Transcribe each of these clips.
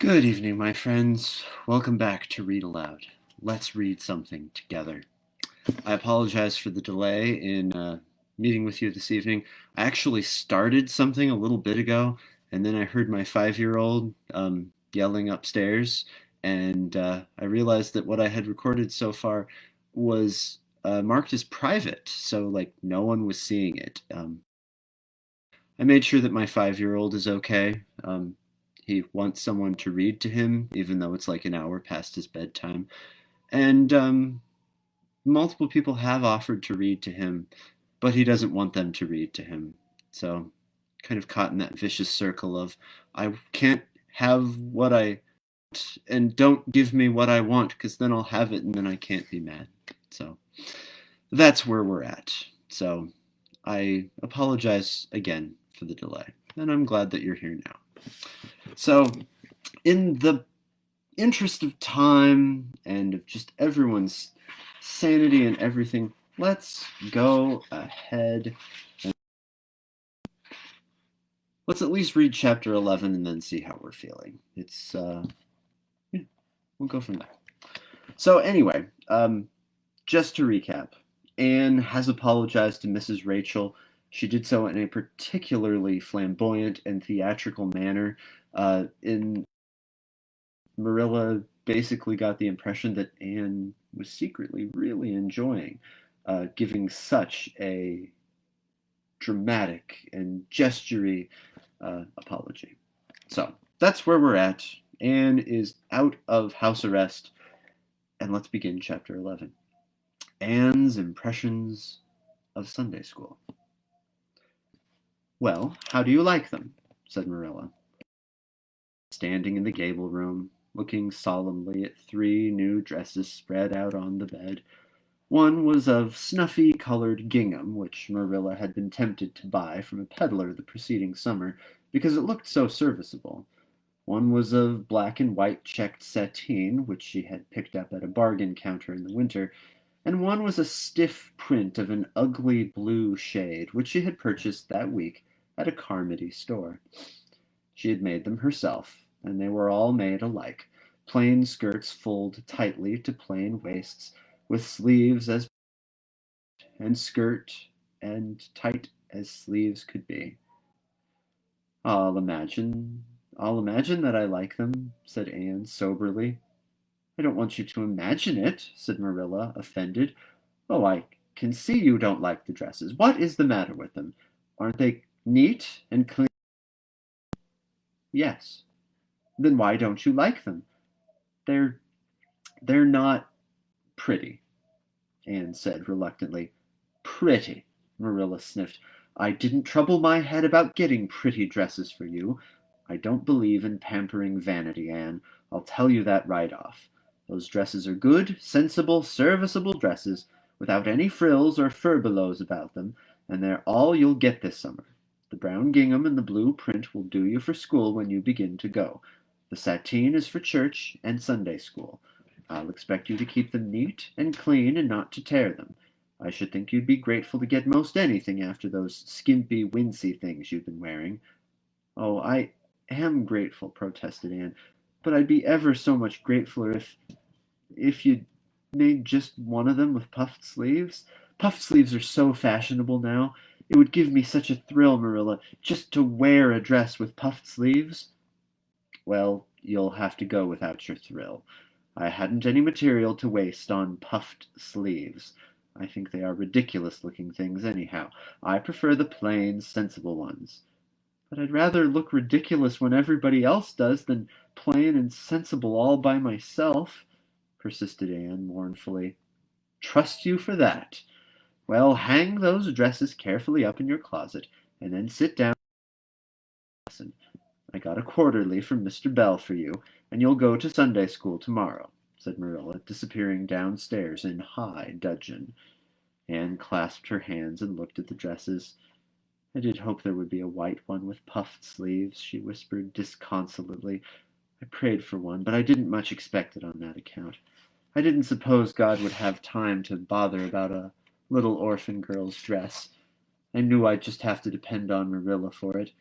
Good evening, my friends. Welcome back to Read Aloud. Let's read something together. I apologize for the delay in meeting with you this evening. I actually started something a little bit ago, and then I heard my 5-year-old yelling upstairs, and I realized that what I had recorded so far was marked as private, so no one was seeing it. I made sure that my 5-year-old is okay. He wants someone to read to him, even though it's like an hour past his bedtime. And multiple people have offered to read to him, but he doesn't want them to read to him. So, kind of caught in that vicious circle of, I can't have what I want, and don't give me what I want, because then I'll have it and then I can't be mad. So, that's where we're at. So, I apologize again for the delay, and I'm glad that you're here now. So, in the interest of time and of just everyone's sanity and everything, let's go ahead and let's at least read chapter 11 and then see how we're feeling. We'll go from there. So anyway, just to recap, Anne has apologized to Mrs. Rachel. She did so in a particularly flamboyant and theatrical manner. Marilla basically got the impression that Anne was secretly really enjoying giving such a dramatic and gestury apology. So that's where we're at. Anne is out of house arrest, and let's begin chapter 11. Anne's impressions of Sunday school. Well, how do you like them? Said Marilla, standing in the gable room, looking solemnly at 3 new dresses spread out on the bed. One was of snuffy-colored gingham, which Marilla had been tempted to buy from a peddler the preceding summer because it looked so serviceable. One was of black and white checked sateen, which she had picked up at a bargain counter in the winter, and one was a stiff print of an ugly blue shade, which she had purchased that week at a Carmody store. She had made them herself, and they were all made alike. Plain skirts fold tightly to plain waists, with sleeves as and skirt and tight as sleeves could be. I'll imagine that I like them, said Anne soberly. I don't want you to imagine it, said Marilla, offended. Oh, I can see you don't like the dresses. What is the matter with them? Aren't they neat and clean? Yes. Then why don't you like them? They're not pretty, Anne said reluctantly. Pretty, Marilla sniffed. I didn't trouble my head about getting pretty dresses for you. I don't believe in pampering vanity, Anne. I'll tell you that right off. Those dresses are good, sensible, serviceable dresses, without any frills or furbelows about them, and they're all you'll get this summer. The brown gingham and the blue print will do you for school when you begin to go. The sateen is for church and Sunday school. I'll expect you to keep them neat and clean and not to tear them. I should think you'd be grateful to get most anything after those skimpy, wincey things you've been wearing. Oh, I am grateful, protested Anne, but I'd be ever so much gratefuler if you'd made just one of them with puffed sleeves. Puffed sleeves are so fashionable now. It would give me such a thrill, Marilla, just to wear a dress with puffed sleeves. Well, you'll have to go without your thrill. I hadn't any material to waste on puffed sleeves. I think they are ridiculous-looking things anyhow. I prefer the plain, sensible ones. But I'd rather look ridiculous when everybody else does than plain and sensible all by myself, persisted Anne mournfully. Trust you for that. Well, hang those dresses carefully up in your closet, and then sit down and listen. I got a quarterly from Mr. Bell for you, and you'll go to Sunday school tomorrow, said Marilla, disappearing downstairs in high dudgeon. Anne clasped her hands and looked at the dresses. I did hope there would be a white one with puffed sleeves, she whispered disconsolately. I prayed for one, but I didn't much expect it on that account. I didn't suppose God would have time to bother about a little orphan girl's dress. I knew I'd just have to depend on Marilla for it.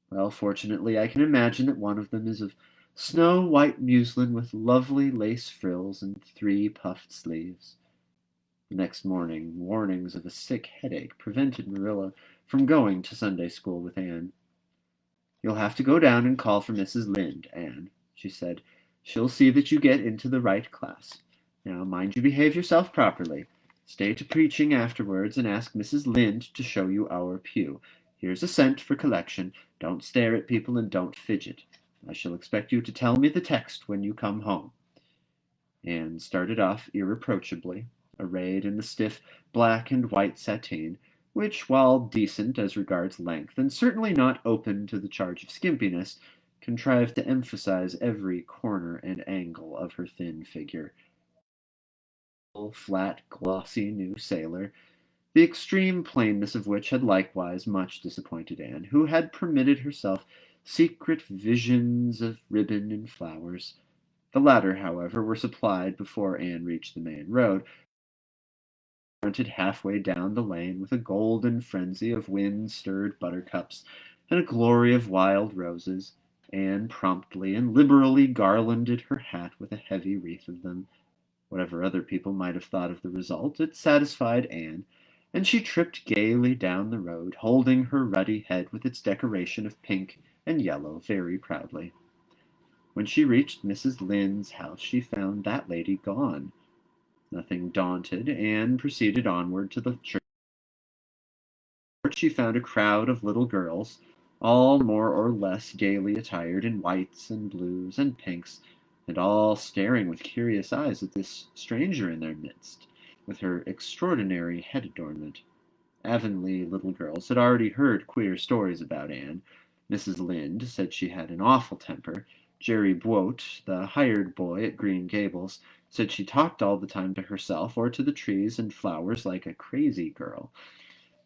Well, fortunately, I can imagine that one of them is of snow-white muslin with lovely lace frills and 3 puffed sleeves. The next morning, warnings of a sick headache prevented Marilla from going to Sunday school with Anne. "You'll have to go down and call for Mrs. Lynde, Anne," she said. "She'll see that you get into the right class. Now, mind you behave yourself properly. Stay to preaching afterwards and ask Mrs. Lynde to show you our pew. Here's a cent for collection. Don't stare at people and don't fidget. I shall expect you to tell me the text when you come home." Anne started off irreproachably, arrayed in the stiff black and white sateen, which, while decent as regards length, and certainly not open to the charge of skimpiness, contrived to emphasize every corner and angle of her thin figure. Flat, glossy new sailor, the extreme plainness of which had likewise much disappointed Anne, who had permitted herself secret visions of ribbon and flowers. The latter, however, were supplied before Anne reached the main road, fronted halfway down the lane with a golden frenzy of wind-stirred buttercups and a glory of wild roses. Anne promptly and liberally garlanded her hat with a heavy wreath of them. Whatever other people might have thought of the result, it satisfied Anne, and she tripped gaily down the road, holding her ruddy head with its decoration of pink and yellow very proudly. When she reached Mrs. Lynde's house, she found that lady gone. Nothing daunted, Anne proceeded onward to the church. She found a crowd of little girls, all more or less gaily attired in whites and blues and pinks, and all staring with curious eyes at this stranger in their midst, with her extraordinary head adornment. Avonlea little girls had already heard queer stories about Anne. Mrs. Lynde said she had an awful temper. Jerry Buote, the hired boy at Green Gables, said she talked all the time to herself or to the trees and flowers like a crazy girl.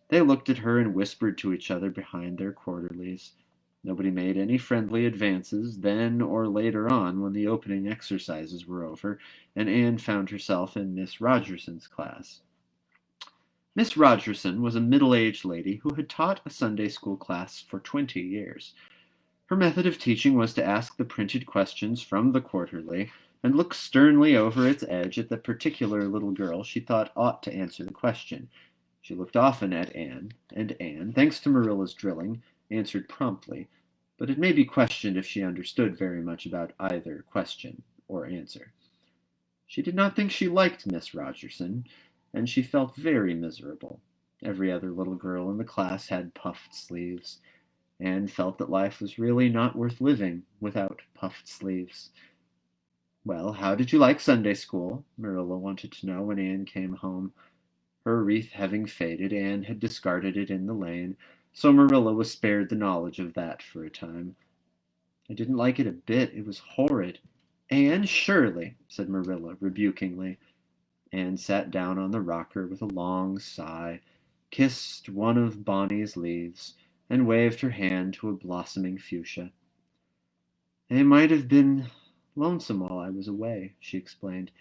They looked at her and whispered to each other behind their quarterlies. Nobody made any friendly advances, then or later on when the opening exercises were over, and Anne found herself in Miss Rogerson's class. Miss Rogerson was a middle-aged lady who had taught a Sunday school class for 20 years. Her method of teaching was to ask the printed questions from the quarterly and look sternly over its edge at the particular little girl she thought ought to answer the question. She looked often at Anne, and Anne, thanks to Marilla's drilling, answered promptly, but it may be questioned if she understood very much about either question or answer. She did not think she liked Miss Rogerson, and she felt very miserable. Every other little girl in the class had puffed sleeves. Anne felt that life was really not worth living without puffed sleeves. "Well, how did you like Sunday school?" Marilla wanted to know when Anne came home. Her wreath having faded, Anne had discarded it in the lane, so Marilla was spared the knowledge of that for a time. "I didn't like it a bit. It was horrid." "Anne Shirley," said Marilla rebukingly. Anne sat down on the rocker with a long sigh, kissed one of Bonny's leaves, and waved her hand to a blossoming fuchsia. "They might have been lonesome while I was away," she explained.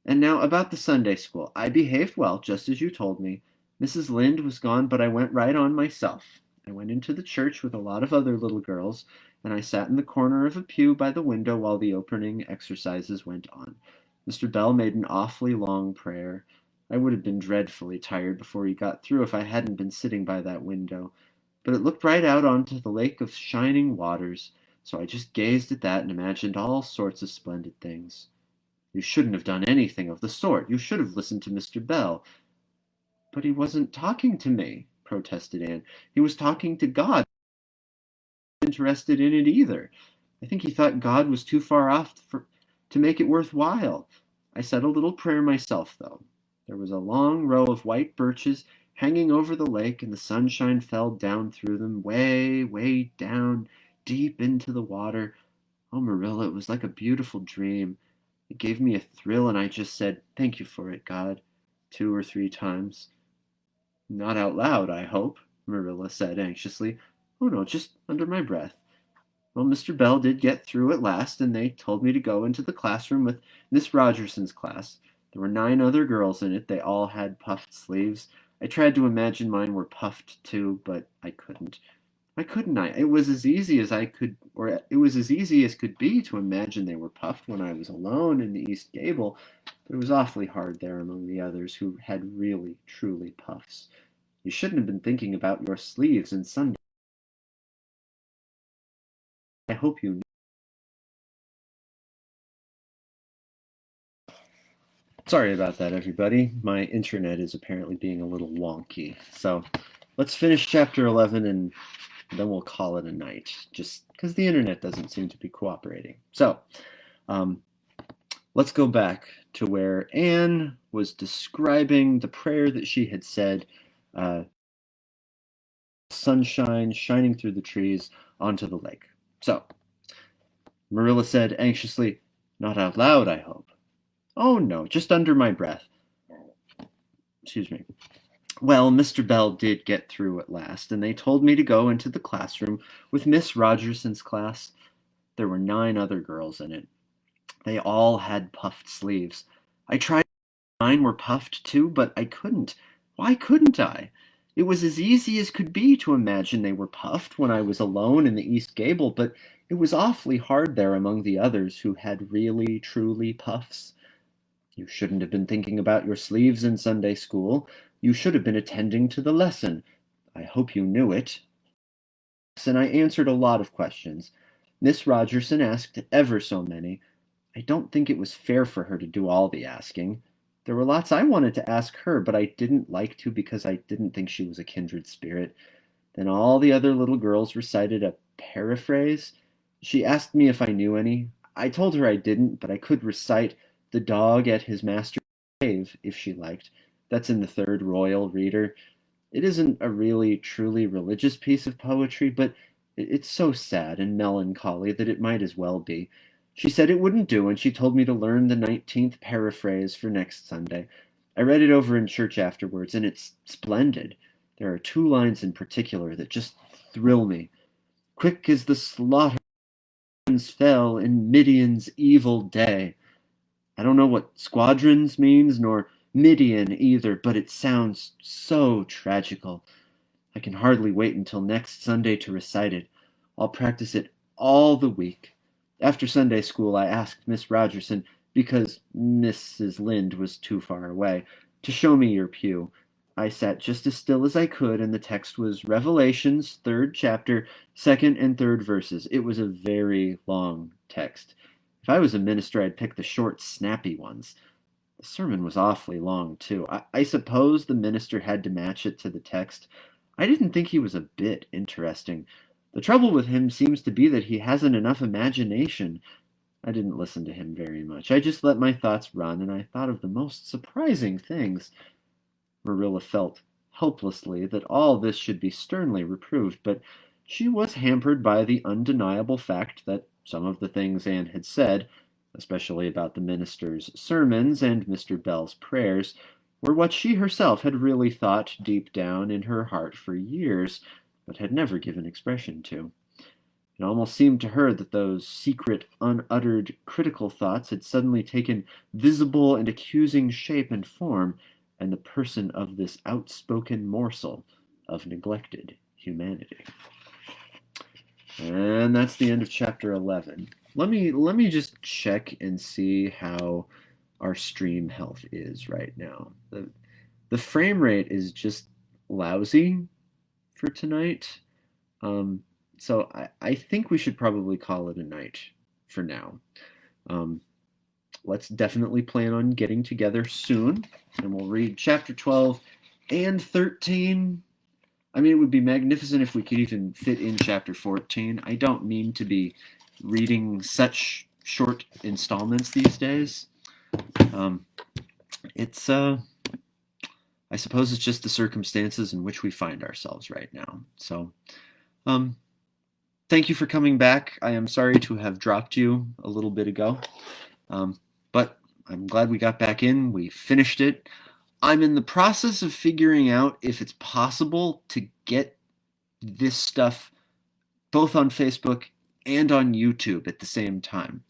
"And now about the Sunday school. I behaved well, just as you told me. Mrs. Lynde was gone, but I went right on myself. I went into the church with a lot of other little girls, and I sat in the corner of a pew by the window while the opening exercises went on. Mr. Bell made an awfully long prayer. I would have been dreadfully tired before he got through if I hadn't been sitting by that window. But it looked right out onto the lake of shining waters, so I just gazed at that and imagined all sorts of splendid things." "You shouldn't have done anything of the sort. You should have listened to Mr. Bell." "But he wasn't talking to me," protested Anne. "He was talking to God. I wasn't interested in it either. I think he thought God was too far off to make it worthwhile. I said a little prayer myself, though. There was a long row of white birches hanging over the lake, and the sunshine fell down through them, way, way down, deep into the water. Oh, Marilla, it was like a beautiful dream. It gave me a thrill, and I just said, 'Thank you for it, God,' 2 or 3 times. "Not out loud, I hope," Marilla said anxiously. "Oh, no, just under my breath. Well, Mr. Bell did get through at last, and they told me to go into the classroom with Miss Rogerson's class. There were 9 other girls in it. They all had puffed sleeves. I tried to imagine mine were puffed too, but I couldn't. Why couldn't I? It was as easy as I could, or it was as easy as could be to imagine they were puffed when I was alone in the east gable, but it was awfully hard there among the others who had really, truly puffs. You shouldn't have been thinking about your sleeves and Sunday. I hope you knew. Sorry about that, everybody. My internet is apparently being a little wonky. So let's finish chapter 11 and then we'll call it a night, just because the internet doesn't seem to be cooperating. So let's go back to where Anne was describing the prayer that she had said, sunshine shining through the trees onto the lake. So Marilla said anxiously, "Not out loud, I hope." "Oh, no, just under my breath." Excuse me. Well, Mr. Bell did get through at last, and they told me to go into the classroom with Miss Rogerson's class. There were 9 other girls in it. They all had puffed sleeves. I tried. Mine were puffed too, but I couldn't. Why couldn't I? It was as easy as could be to imagine they were puffed when I was alone in the east gable, but it was awfully hard there among the others who had really, truly puffs. You shouldn't have been thinking about your sleeves in Sunday school. You should have been attending to the lesson. I hope you knew it. And I answered a lot of questions. Miss Rogerson asked ever so many. I don't think it was fair for her to do all the asking. There were lots I wanted to ask her, but I didn't like to because I didn't think she was a kindred spirit. Then all the other little girls recited a paraphrase. She asked me if I knew any. I told her I didn't, but I could recite "The dog at his master's grave" if she liked. That's in the Third Royal Reader. It isn't a really, truly religious piece of poetry, but it's so sad and melancholy that it might as well be. She said it wouldn't do, and she told me to learn the 19th paraphrase for next Sunday. I read it over in church afterwards, and it's splendid. There are 2 lines in particular that just thrill me. "Quick as the slaughter fell in Midian's evil day." I don't know what squadrons means, nor Midian either, but it sounds so tragical. I can hardly wait until next Sunday to recite it. I'll practice it all the week. After Sunday school, I asked Miss Rogerson, because Mrs. Lynde was too far away, to show me your pew. I sat just as still as I could, and the text was Revelations, 3rd chapter, 2nd and 3rd verses. It was a very long text. If I was a minister, I'd pick the short, snappy ones. The sermon was awfully long, too. I suppose the minister had to match it to the text. I didn't think he was a bit interesting. The trouble with him seems to be that he hasn't enough imagination. I didn't listen to him very much. I just let my thoughts run, and I thought of the most surprising things. Marilla felt helplessly that all this should be sternly reproved, but she was hampered by the undeniable fact that some of the things Anne had said, especially about the minister's sermons and Mr. Bell's prayers, were what she herself had really thought deep down in her heart for years, but had never given expression to. It almost seemed to her that those secret, unuttered, critical thoughts had suddenly taken visible and accusing shape and form in the person of this outspoken morsel of neglected humanity. And that's the end of chapter 11. Let me just check and see how our stream health is right now. The frame rate is just lousy for tonight. So I think we should probably call it a night for now. Let's definitely plan on getting together soon, and we'll read chapter 12 and 13. I mean, it would be magnificent if we could even fit in chapter 14. I don't mean to be reading such short installments these days. I suppose it's just the circumstances in which we find ourselves right now. So, thank you for coming back. I am sorry to have dropped you a little bit ago, but I'm glad we got back in. We finished it. I'm in the process of figuring out if it's possible to get this stuff both on Facebook and on YouTube at the same time.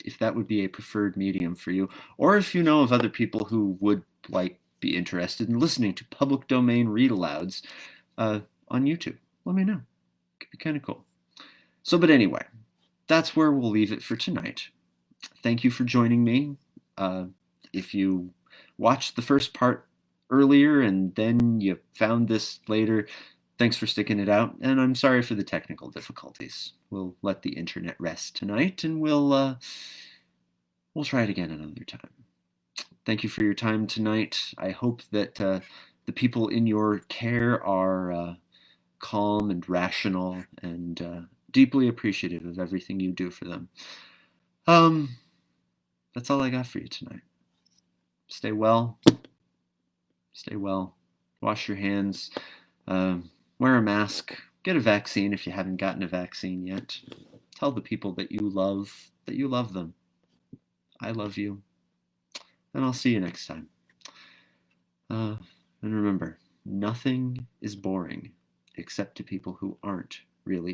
If that would be a preferred medium for you, or if you know of other people who would be interested in listening to public domain read-alouds on YouTube, let me know. Could be kind of cool. So, but anyway, that's where we'll leave it for tonight. Thank you for joining me. If you watched the first part earlier and then you found this later, thanks for sticking it out, and I'm sorry for the technical difficulties. We'll let the internet rest tonight, and we'll try it again another time. Thank you for your time tonight. I hope that the people in your care are calm and rational and deeply appreciative of everything you do for them. That's all I got for you tonight. Stay well. Stay well. Wash your hands. Wear a mask. Get a vaccine if you haven't gotten a vaccine yet. Tell the people that you love them. I love you. And I'll see you next time. And remember, nothing is boring except to people who aren't really